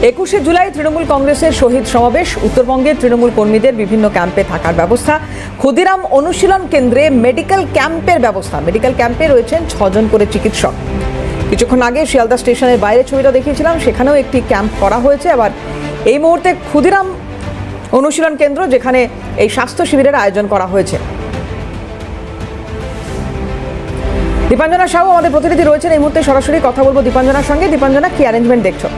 21শে জুলাই তৃণমূল কংগ্রেসের শহীদ সমাবেশ। উত্তরবঙ্গের তৃণমূল কর্মীদের বিভিন্ন ক্যাম্পে থাকার ব্যবস্থা। ক্ষুদিরাম অনুশীলন কেন্দ্রে মেডিকেল ক্যাম্পের ব্যবস্থা। মেডিকেল ক্যাম্পে রয়েছেন 6 জন করে চিকিৎসক। কিছুক্ষণ আগে শিয়ালদা স্টেশনের বাইরে ছবিটা দেখিয়েছিলাম, সেখানেও একটি ক্যাম্প করা হয়েছে। আবার এই মুহূর্তে ক্ষুদিরাম অনুশীলন কেন্দ্র, যেখানে এই স্বাস্থ্য শিবিরের আয়োজন করা হয়েছে। দীপাঞ্জনা সাহু আমাদের প্রতিনিধি রয়েছেন এই মুহূর্তে, সরাসরি কথা বলবো দীপাঞ্জনার সঙ্গে। দীপাঞ্জনা, কি অ্যারেঞ্জমেন্ট দেখছো?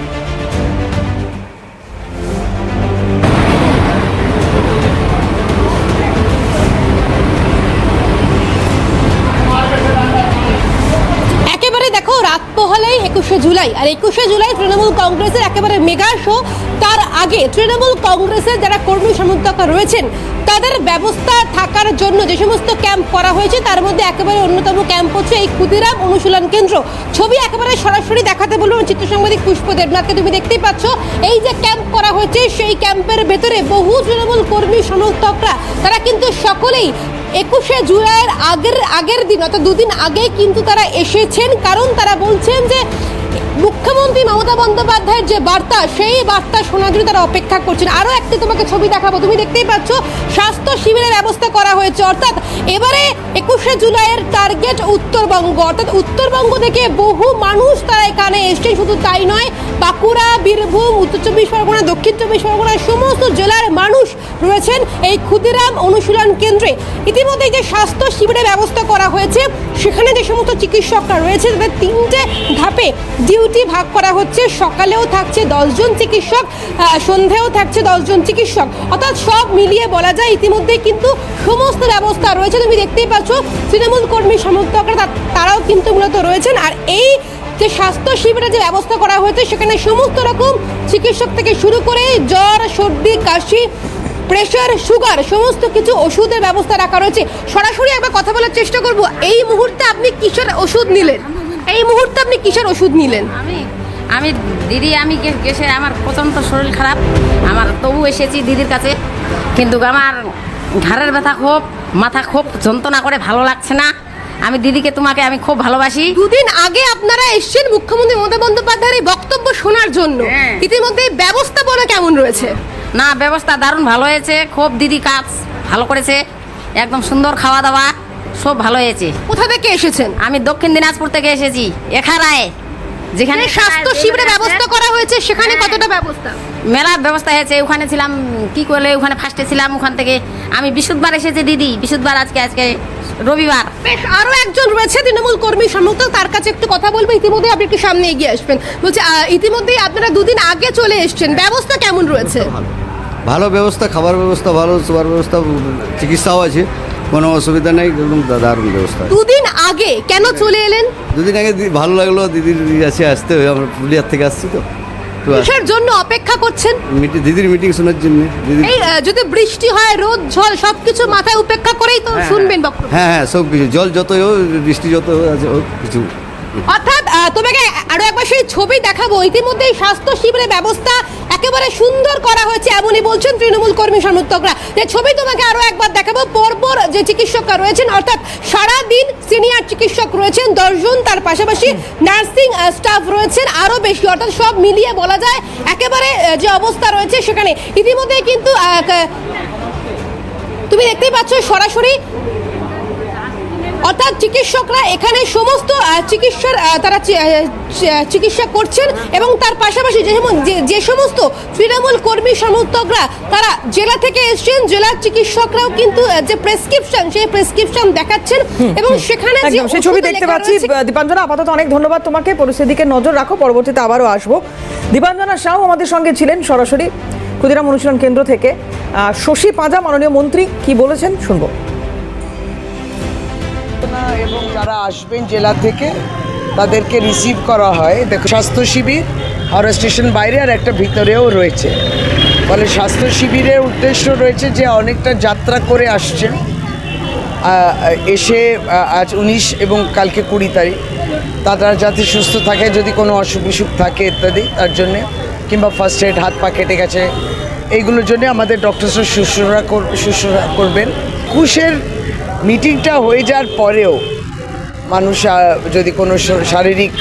দেখো, রাত পোহালেই 21শে জুলাই, আর 21শে জুলাই তৃণমূল কংগ্রেসের একেবারে মেগা শো। তার আগে তৃণমূল কংগ্রেসের যারা কর্মী সমর্থক রয়েছেন তাদের ব্যবস্থা থাকার জন্য যে সমস্ত ক্যাম্প করা হয়েছে, তার মধ্যে একেবারে অন্যতম ক্যাম্প হচ্ছে এই ক্ষুদিরাম অনুশীলন কেন্দ্র। ছবি একেবারে সরাসরি দেখাতে বলবো চিত্র সাংবাদিক পুষ্প দেবনাথকে। তুমি দেখতেই পাচ্ছ এই যে ক্যাম্প করা হয়েছে, সেই ক্যাম্পের ভেতরে বহু তৃণমূল কর্মী সমর্থকরা তারা কিন্তু সকলেই 21শে জুলাইয়ের আগের দিন, অর্থাৎ দুদিন আগে কিন্তু তারা এসেছেন। কারণ তারা বলছেন যে মুখ্যমন্ত্রী মমতা বন্দ্যোপাধ্যায়ের যে বার্তা, সেই বার্তা শোনার জন্য তারা অপেক্ষা করছেন। আরও একটি তোমাকে ছবি দেখাবো, তুমি দেখতেই পাচ্ছ স্বাস্থ্য শিবিরের ব্যবস্থা করা হয়েছে। অর্থাৎ এবারে 21শে জুলাইয়ের টার্গেট উত্তরবঙ্গ, অর্থাৎ উত্তরবঙ্গ থেকে বহু মানুষ তারা এখানে এসছেন। শুধু তাই নয়, বাঁকুড়া, বীরভূম, উত্তর চব্বিশ পরগনা, দক্ষিণ চব্বিশ পরগনার সমস্ত জেলার মানুষ রয়েছেন এই ক্ষুদিরাম অনুশীলন কেন্দ্রে। ইতিমধ্যে যে স্বাস্থ্য শিবিরের ব্যবস্থা করা হয়েছে, সেখানে যে সমস্ত চিকিৎসকরা রয়েছে তাদের 3টে ধাপে ডিউটি ভাগ করা হচ্ছে। সকালেও থাকছে 10 জন চিকিৎসক, সন্ধ্যাও থাকছে 10 জন চিকিৎসক। অর্থাৎ সব মিলিয়ে বলা যায় ইতিমধ্যে কিন্তু সমস্ত ব্যবস্থা রয়েছে। তুমি দেখতেই পাচ্ছ তৃণমূল কর্মী সমর্থকরা তারাও কিন্তু মূলত রয়েছেন। আর এই যে স্বাস্থ্য শিবিরের যে ব্যবস্থা করা হয়েছে, সেখানে সমস্ত রকম চিকিৎসক থেকে শুরু করে জ্বর, সর্দি, কাশি, প্রেশার, সুগার, সমস্ত কিছু ওষুধের ব্যবস্থা রাখা রয়েছে। সরাসরি একবার কথা বলার চেষ্টা করব। এই মুহূর্তে আপনি কিসের ওষুধ নিলেন? এই মুহূর্তে আপনি কিসের ওষুধ নিলেন? আমি দিদি, আমি গেছে, আমার প্রচণ্ড শরীর খারাপ, আমার তবু এসেছি দিদির কাছে। কিন্তু আমার ঘাড়ের ব্যথা খুব, মাথা খুব যন্ত্রণা করে, ভালো লাগছে না। আমি দিদিকে, তোমাকে আমি খুব ভালোবাসি। দুদিন আগে আপনারা এসেছেন মুখ্যমন্ত্রী মমতা বন্দ্যোপাধ্যায়ের এই বক্তব্য শোনার জন্য। ইতিমধ্যে ব্যবস্থাপনা কেমন রয়েছে? না, ব্যবস্থা দারুণ ভালো হয়েছে, খুব দিদি কাজ ভালো করেছে, একদম সুন্দর খাওয়া দাওয়া সব ভালো হয়েছে। কোথা থেকে এসেছেন? আমি দক্ষিণ দিনাজপুর থেকে এসেছি, এখারায়, যেখানে স্বাস্থ্য শিবিরের ব্যবস্থা করা হয়েছে। সেখানে কতটা ব্যবস্থা? মেলার ব্যবস্থা হয়েছে। ওখানে ছিলাম, কি করলে ওখানে ফার্স্টে ছিলাম। ওখান থেকে আমি বৃহস্পতিবার এসেছি দিদি, বৃহস্পতিবার, আজকে রবিবার। বেশ, আরো একজন রয়েছে তৃণমূল কর্মী সমর্থক, তার কাছে একটু কথা বলবো। ইতিমধ্যে আপনি একটু সামনে এগিয়ে আসবেন। বলছি, ইতিমধ্যেই আপনারা দুদিন আগে চলে এসেছেন, ব্যবস্থা কেমন রয়েছে? ভালো ব্যবস্থা, খাবার ব্যবস্থা ভালো, শোয়ার ব্যবস্থা, চিকিৎসাও আছে, কোনো অসুবিধা নেই, একদম দারুণ ব্যবস্থা। দুদিন আগে কেন চলে এলেন? দুদিন আগে ভালো লাগলো, দিদির কাছে আসতে। আমরা পুরুলিয়ার থেকে আসছি, তো কিসের জন্য অপেক্ষা করছেন? দিদির মিটিং শোনার জন্য। এই যদি বৃষ্টি হয়, রোদ, ঝড়, সবকিছু মাথায় উপেক্ষা করেই তো শুনবেন বক্তব্য? হ্যাঁ, সব কিছু, জল যতই হোক, বৃষ্টি যত আছে, কিছু। অর্থাৎ তোমাকে আরো একবার সেই ছবি দেখাবো। ইতিমধ্যে স্বাস্থ্য শিবিরের ব্যবস্থা একেবারে সুন্দর করা হয়েছে, এমনই বলছেন তৃণমূল কর্মী সমর্থকরা। যে ছবি তোমাকে আরো একবার দেখাবো। পরপর যে চিকিৎসকরা রয়েছেন, অর্থাৎ সারাদিন সিনিয়র চিকিৎসক রয়েছেন 10 জন, তার পাশাপাশি নার্সিং স্টাফ রয়েছেন আরো বেশি। অর্থাৎ সব মিলিয়ে বলা যায় একেবারে যে অবস্থা রয়েছে সেখানে। ইতিমধ্যে কিন্তু তুমি দেখতেই পাচ্ছ সরাসরি, অর্থাৎ চিকিৎসকরা এখানে সমস্ত চিকিৎসার তারা চিকিৎসা করছেন। এবং তার পাশাপাশি যে সমস্ত তৃণমূল কর্মী সমর্থকরা তারা জেলা থেকে এসেছেন, জেলার চিকিৎসকরাও কিন্তু যে প্রেসক্রিপশন, সেই প্রেসক্রিপশন দেখাচ্ছেন। এবং সেখানে সেই ছবি দেখতে পাচ্ছি। দীপাঞ্জনা, আপাতত অনেক ধন্যবাদ তোমাকে। পরিস্থিতিকে নজর রাখো, পরবর্তীতে আবারও আসবো। দীপাঞ্জনা সাহু আমাদের সঙ্গে ছিলেন সরাসরি ক্ষুদিরাম অনুশীলন কেন্দ্র থেকে। শশী পাঁজা, মাননীয় মন্ত্রী, কি বলেছেন শুনবো। এবং যারা আসবেন জেলা থেকে তাদেরকে রিসিভ করা হয়। দেখো, স্বাস্থ্য শিবির আর স্টেশন বাইরে আর একটা ভিতরেও রয়েছে। ফলে স্বাস্থ্য শিবিরের উদ্দেশ্য রয়েছে যে অনেকটা যাত্রা করে আসছেন, এসে আজ 19 এবং কালকে 20 তারিখ, তারা যাতে সুস্থ থাকে, যদি কোনো অসুখ বিসুখ থাকে ইত্যাদি, তার জন্যে, কিংবা ফার্স্ট এড, হাত পা কেটে গেছে, এইগুলোর জন্য আমাদের ডক্টরসরা শুশ্রূষা করবেন। 21-এর মিটিংটা হয়ে যাওয়ার পরেও মানুষ যদি কোনো শারীরিক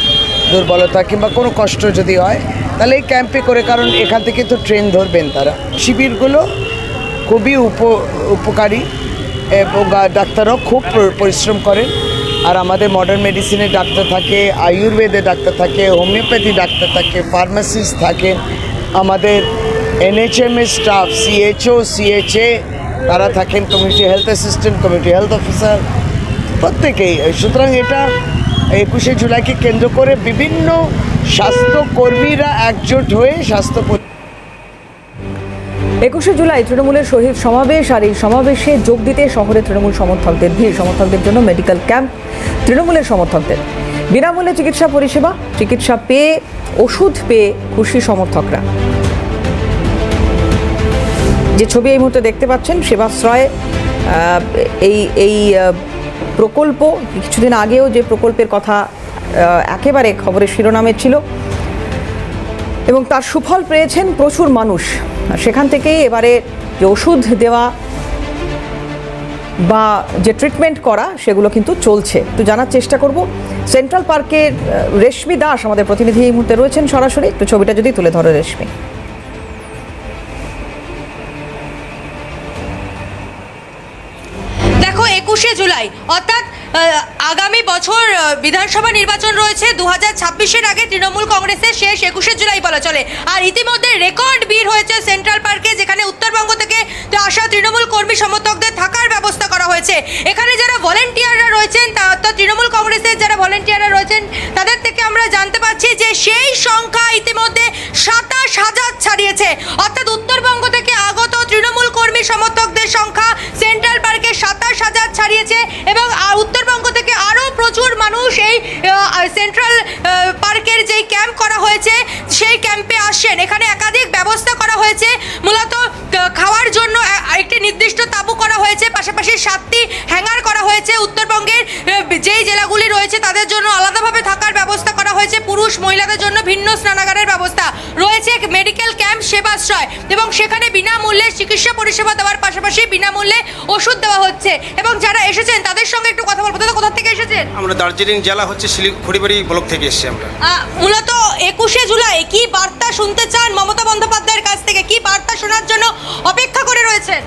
দুর্বলতা কিংবা কোনো কষ্ট যদি হয়, তাহলে এই ক্যাম্পে করে, কারণ এখান থেকে তো ট্রেন ধরবেন তারা। শিবিরগুলো খুবই উপকারী এবং ডাক্তাররাও খুব পরিশ্রম করেন। আর আমাদের মডার্ন মেডিসিনের ডাক্তার থাকে, আয়ুর্বেদের ডাক্তার থাকে, হোমিওপ্যাথি ডাক্তার থাকে, ফার্মাসিস্ট থাকে, আমাদের এনএচএমের স্টাফ, সিএচও, সিএচএ তারা থাকেন, community health assistant, community health officer, প্রত্যেকেই। সুতরাং এটা 21শে জুলাইকে কেন্দ্র করে বিভিন্ন স্বাস্থ্যকর্মীরা একজোট হয়ে 21শে জুলাই তৃণমূলের শহীদ সমাবেশ, আর এই সমাবেশে যোগ দিতে শহরে তৃণমূল সমর্থকদের ভিড়। সমর্থকদের জন্য মেডিকেল ক্যাম্প, তৃণমূলের সমর্থকদের বিনামূল্যে চিকিৎসা পরিষেবা, চিকিৎসা পেয়ে, ওষুধ পেয়ে খুশি সমর্থকরা। যে ছবি এই মুহূর্তে দেখতে পাচ্ছেন, সেবাশ্রয় এই প্রকল্প, কিছুদিন আগেও যে প্রকল্পের কথা একেবারে খবরের শিরোনামে ছিল এবং তার সুফল পেয়েছেন প্রচুর মানুষ। সেখান থেকেই এবারে যে ওষুধ দেওয়া বা যে ট্রিটমেন্ট করা সেগুলো কিন্তু চলছে। তো জানার চেষ্টা করব, সেন্ট্রাল পার্কের রেশমি দাস আমাদের প্রতিনিধি এই মুহূর্তে রয়েছেন সরাসরি। একটু ছবিটা যদি তুলে ধরো রেশমি। দেখো 21শে জুলাই অর্থাৎ আগামী বছর বিধানসভা নির্বাচন রয়েছে। 2026-এর আগে তৃণমূল কংগ্রেসের শেষ 21শে জুলাই বলা চলে। আর ইতিমধ্যে রেকর্ড ভিড় হয়েছে সেন্ট্রাল পার্কে, যেখানে উত্তরবঙ্গ থেকে আসা তৃণমূল কর্মী সমর্থকদের থাকার ব্যবস্থা করা হয়েছে। এখানে যারা ভলেন্টিয়াররা রয়েছেন, অর্থাৎ তৃণমূল কংগ্রেসের যারা ভলেন্টিয়াররা রয়েছেন, তাদের থেকে আমরা জানতে পারছি যে সেই সংখ্যা ইতিমধ্যে 27,000 ছাড়িয়েছে। অর্থাৎ উত্তরবঙ্গ থেকে আগত তৃণমূল কর্মী সমর্থকদের সংখ্যা সেন্ট্রাল পার্কে 27,000 ছাড়িয়েছে এবং উত্তরবঙ্গ থেকে আরও প্রচুর মানুষ এই সেন্ট্রাল পার্কের যেই ক্যাম্প করা হয়েছে সেই ক্যাম্পে আসছেন। এখানে একাধিক ব্যবস্থা করা হয়েছে, মূলত খাওয়ার জন্য একটি নির্দিষ্ট তাঁবু করা হয়েছে, পাশাপাশি 7টি হ্যাঙ্গার করা হয়েছে। উত্তরবঙ্গের যেই জেলাগুলি রয়েছে তাদের জন্য আলাদাভাবে থাকার ব্যবস্থা করা হয়েছে, পুরুষ মহিলাদের জন্য ভিন্ন স্নানাগারের ব্যবস্থা রয়েছে, মেডিকেল ক্যাম্প, সেবাশ্রয়, এবং সেখানে বিনামূল্যে চিকিৎসা পরিষেবা দেওয়ার পাশাপাশি বিনামূল্যে ওষুধ দেওয়া হচ্ছে। এবং যারা এসেছেন তাদের সঙ্গে একটু কথা বলবো। দাদা, কোথা থেকে এসেছেন? আমরা দার্জিলিং জেলা খড়িবাড়ি ব্লক থেকে এসেছি আমরা। মূলত 21শে জুলাই কি বার্তা শুনতে চান মমতা বন্দ্যোপাধ্যায়ের কাছ থেকে? কি বার্তা শোনার জন্য অপেক্ষা করে রয়েছেন?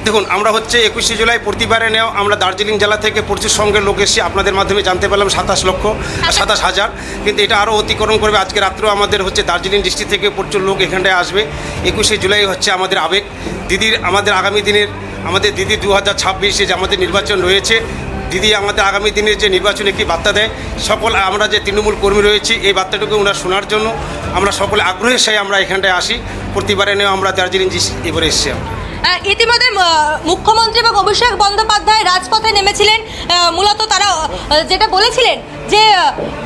দেখুন, আমরা 21শে জুলাই প্রতিবারে নেও আমরা দার্জিলিং জেলা থেকে প্রচুর সংখ্যের লোক এসেছি। আপনাদের মাধ্যমে জানতে পারলাম 27,000, কিন্তু এটা আরও অতিক্রম করবে। আজকে রাত্রেও আমাদের দার্জিলিং ডিস্ট্রিক্ট থেকে প্রচুর লোক এখানটায় আসবে। 21শে জুলাই আমাদের আবেগ দিদির, আমাদের আগামী দিনের আমাদের দিদি 2026-এ যে আমাদের নির্বাচন রয়েছে, দিদি আমাদের আগামী দিনের যে নির্বাচনে একটি বার্তা দেয়। সকল আমরা যে তৃণমূল কর্মী রয়েছি, এই বার্তাটুকু ওনার শোনার জন্য আমরা সকলে আগ্রহের সাথে আমরা এখানটায় আসি। প্রতিবারে নেও আমরা দার্জিলিং এবারে এসেছি আমরা। ইতিমধ্যে মুখ্যমন্ত্রী এবং অভিষেক বন্দ্যোপাধ্যায় রাজপথে নেমেছিলেন। মূলত তারা যেটা বলেছিলেন যে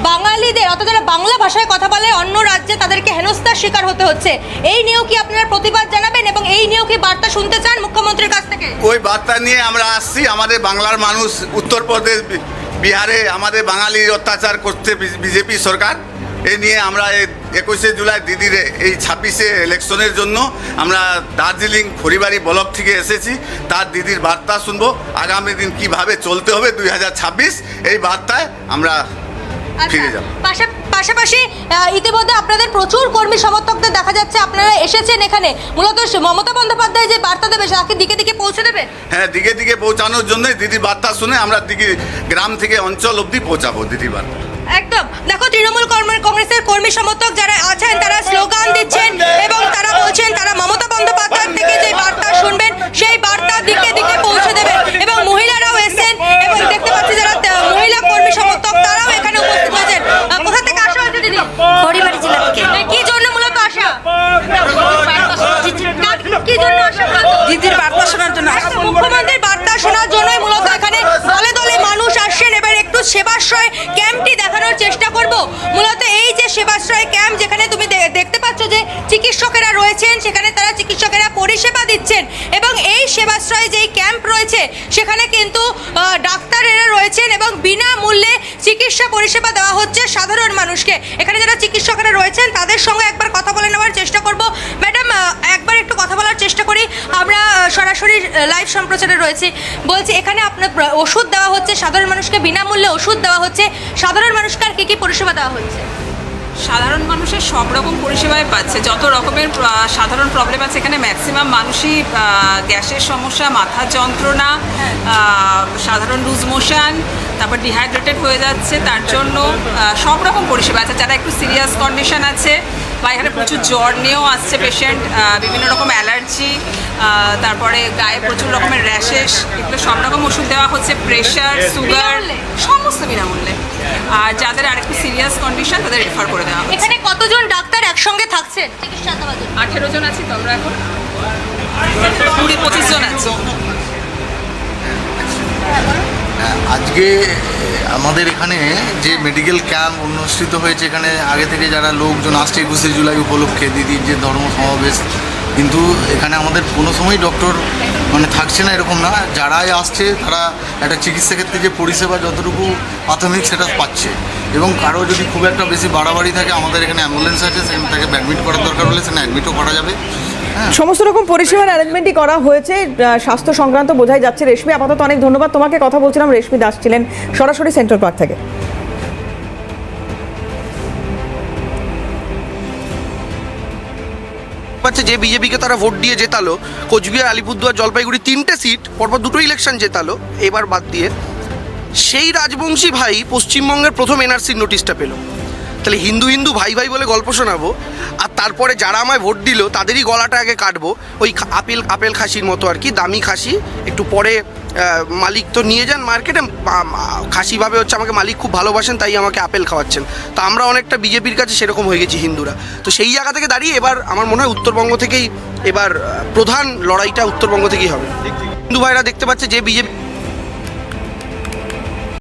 বাঙালিদের, অর্থাৎ যারা বাংলা ভাষায় কথা বলে অন্য রাজ্যে তাদেরকে হেনস্থার শিকার হতে হচ্ছে, এই নিয়েও কি আপনারা প্রতিবাদ জানাবেন এবং এই নিয়েও কি বার্তা শুনতে চান মুখ্যমন্ত্রীর কাছ থেকে? ওই বার্তা নিয়ে আমরা আসছি। আমাদের বাংলার মানুষ উত্তরপ্রদেশ, বিহারে আমাদের বাঙালির অত্যাচার করছে বিজেপি সরকার। এই নিয়ে আমরা 21শে জুলাই দিদির এই 26শে ইলেকশনের জন্য আমরা দার্জিলিং খড়িবাড়ি ব্লক থেকে এসেছি। তার দিদির বার্তা শুনবো, আগামী দিন কিভাবে চলতে হবে 2026, এই বার্তায় আমরা ফিরে যাব। পাশাপাশি ইতিমধ্যে আপনাদের প্রচুর কর্মী সমর্থকদের দেখা যাচ্ছে, আপনারা এসেছেন এখানে মূলত মমতা বন্দ্যোপাধ্যায় যে বার্তা দেবে তাকে দিকে দিকে পৌঁছে দেবে। হ্যাঁ, দিকে দিকে পৌঁছানোর জন্যই দিদির বার্তা শুনে আমরা গ্রাম থেকে অঞ্চল অবধি পৌঁছাবো দিদির বার্তা। একদম। দেখো, তৃণমূল কংগ্রেসের কর্মী সমর্থক যারা আছেন তারা স্লোগান দিচ্ছেন এবং তারা বলছেন তারা মমতা বন্দ্যোপাধ্যায় থেকে যে বার্তা শুনবেন সেই বার্তা দিকে দিকে পৌঁছে দেবেন। এবং মহিলারাও এসেছেন এবং দেখতে পাচ্ছি যারা মহিলা কর্মী সমর্থক তারাও এখানে উপস্থিত হয়েছেন। কোথা থেকে আসা হয়েছে দিদি? খড়িবাড়ি জেলা থেকে। কি জন্য মূলত আসা? কি জন্য আসা? দিদির বার্তা শোনার জন্য। মুখ্যমন্ত্রীর বার্তা শোনার জন্যই মূলত এখানে দলে দলে মানুষ আসছেন। এবার একটু সেবাশ্রয় ক্যাম্পটি দেখানোর চেষ্টা করব। মূলত এই যে সেবাশ্রয় ক্যাম্প, যেখানে তুমি দেখতে পাচ্ছ যে চিকিৎসকেরা রয়েছেন, সেখানে তারা চিকিৎসকেরা পরিষেবা দিচ্ছেন এবং এই সেবাশ্রয় যেই ক্যাম্প রয়েছে সেখানে কিন্তু ডাক্তারেরা রয়েছেন এবং বিনামূল্যে চিকিৎসা পরিষেবা দেওয়া হচ্ছে সাধারণ মানুষকে। এখানে যারা চিকিৎসকেরা রয়েছেন তাদের সঙ্গে একবার কথা বলে নেওয়ার চেষ্টা করব। ম্যাডাম, একবার একটু কথা বলার চেষ্টা করি। আমরা সরাসরি লাইভ সম্প্রচারে রয়েছি। বলছি, এখানে আপনার ওষুধ দেওয়া হচ্ছে সাধারণ মানুষকে, বিনামূল্যে ওষুধ দেওয়া হচ্ছে সাধারণ মানুষকে, আর কী কী পরিষেবা দেওয়া হচ্ছে? সাধারণ মানুষের সব রকম পরিষেবায় পাচ্ছে, যত রকমের সাধারণ প্রবলেম আছে এখানে ম্যাক্সিমাম মানুষই গ্যাসের সমস্যা, মাথার যন্ত্রণা, সাধারণ লুজ মোশন, তারপর ডিহাইড্রেটেড হয়ে যাচ্ছে, তার জন্য সব রকম পরিষেবা আছে। যারা একটু সিরিয়াস কন্ডিশন আছে বা এখানে প্রচুর জ্বর নিয়েও আসছে পেশেন্ট, বিভিন্ন রকম অ্যালার্জি, তারপরে গায়ে প্রচুর রকমের র্যাশেস, এগুলো সব রকম ওষুধ দেওয়া হচ্ছে, প্রেশার, সুগার, সমস্ত বিনামূল্যে। আর যাদের আরেকটু সিরিয়াস কন্ডিশন তাদের রেফার করে দেওয়া হচ্ছে। এখানে কতজন ডাক্তার একসঙ্গে থাকছেন চিকিৎসা দেওয়ার জন্য? 18 জন আছি তো আমরা এখন, 20-25 জন আছি। আজকে আমাদের এখানে যে মেডিকেল ক্যাম্প অনুষ্ঠিত হয়েছে, এখানে আগে থেকে যারা লোকজন আসছে 21শে জুলাই উপলক্ষে দিদির যে ধর্ম সমাবেশ, কিন্তু এখানে আমাদের কোনো সময় ডক্টর মানে থাকছে না এরকম না। যারাই আসছে তারা একটা চিকিৎসা ক্ষেত্রে যে পরিষেবা যতটুকু প্রাথমিক সেটা পাচ্ছে, এবং কারো যদি খুব একটা বেশি বাড়াবাড়ি থাকে আমাদের এখানে অ্যাম্বুলেন্স আছে, সেখানে তাকে অ্যাডমিট করার দরকার হলে সেখানে অ্যাডমিটও করা যাবে। সমস্ত রকম পরিষেবার অ্যারেঞ্জমেন্টই করা হয়েছে স্বাস্থ্য সংক্রান্ত, বোঝাই যাচ্ছে। রেশমি, আপাতত অনেক ধন্যবাদ তোমাকে। কথা বলছিলাম রেশমি দাস ছিলেন সরাসরি সেন্ট্রাল পার্ক থেকে। পাচ্ছে যে বিজেপিকে তারা ভোট দিয়ে জেতালো, কোচবিহার, আলিপুরদুয়ার, জলপাইগুড়ি 3টে সিট পরপর 2টো ইলেকশন জেতালো এবার বাদ দিয়ে, সেই রাজবংশী ভাই পশ্চিমবঙ্গের প্রথম এনআরসির নোটিশটা পেল। তাহলে হিন্দু হিন্দু ভাই ভাই বলে গল্প শোনাবো, আর তারপরে যারা আমায় ভোট দিল তাদেরই গলাটা আগে কাটবো, ওই আপেল খাসির মতো আর কি, দামি খাসি। একটু পরে মালিক তো নিয়ে যান মার্কেটে, খাসিভাবে হচ্ছে আমাকে মালিক খুব ভালোবাসেন তাই আমাকে আপেল খাওয়াচ্ছেন। তো আমরা অনেকটা বিজেপির কাছে সেরকম হয়ে গেছি হিন্দুরা। তো সেই জায়গা থেকে দাঁড়িয়ে এবার আমার মনে হয় উত্তরবঙ্গ থেকেই এবার প্রধান লড়াইটা উত্তরবঙ্গ থেকেই হবে। হিন্দু ভাইরা দেখতে পাচ্ছে যে বিজেপি